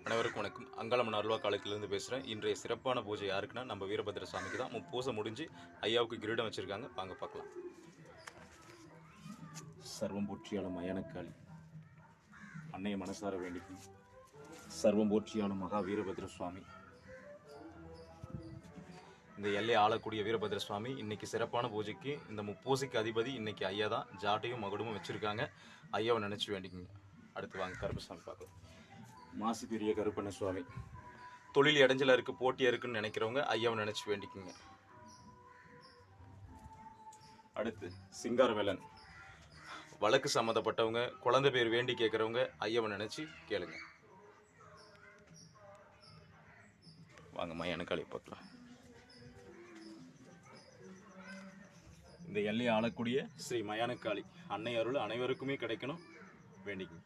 அனைவருக்கும் வணக்கம். அங்காளம்மன் அருள்வா காலத்திலிருந்து பேசுகிறேன். இன்றைய சிறப்பான பூஜை யாருக்குன்னா நம்ம வீரபத்திர சாமிக்கு தான். பூஜை முடிஞ்சு ஐயாவுக்கு கிரீடம் வச்சுருக்காங்க. வாங்க பார்க்கலாம். சர்வம் போற்றியாலும் மயானக்காளி அன்னைய மனசார வேண்டிக்கும். சர்வம் போற்றியாலும் மகா வீரபத்திர சுவாமி. இந்த எல்லையை ஆளக்கூடிய வீரபத்திர சுவாமி இன்னைக்கு சிறப்பான பூஜைக்கு இந்த முப்பூசைக்கு அதிபதி இன்னைக்கு ஐயா தான். ஜாட்டையும் மகுடமும் வச்சுருக்காங்க. ஐயாவை நினச்சி வேண்டிக்குங்க. அடுத்து வாங்க கருப்பசாமி பார்க்கலாம். மாசி பெரிய கருப்பண்ண சுவாமி. தொழில் இடைஞ்சல இருக்கு, போட்டியா இருக்குன்னு நினைக்கிறவங்க ஐயாவை நினைச்சு வேண்டிக்குங்க. அடுத்து சிங்காரவேலன். வழக்கு சம்மந்தப்பட்டவங்க, குழந்தை பேர் வேண்டி கேட்குறவங்க ஐயாவை நினைச்சு கேளுங்க. வாங்க மயானக்காளி பார்க்கலாம். இந்த எல்லையை ஆளக்கூடிய ஸ்ரீ மயானக்காளி அன்னை அருள் அனைவருக்குமே கிடைக்கணும் வேண்டிக்குங்க.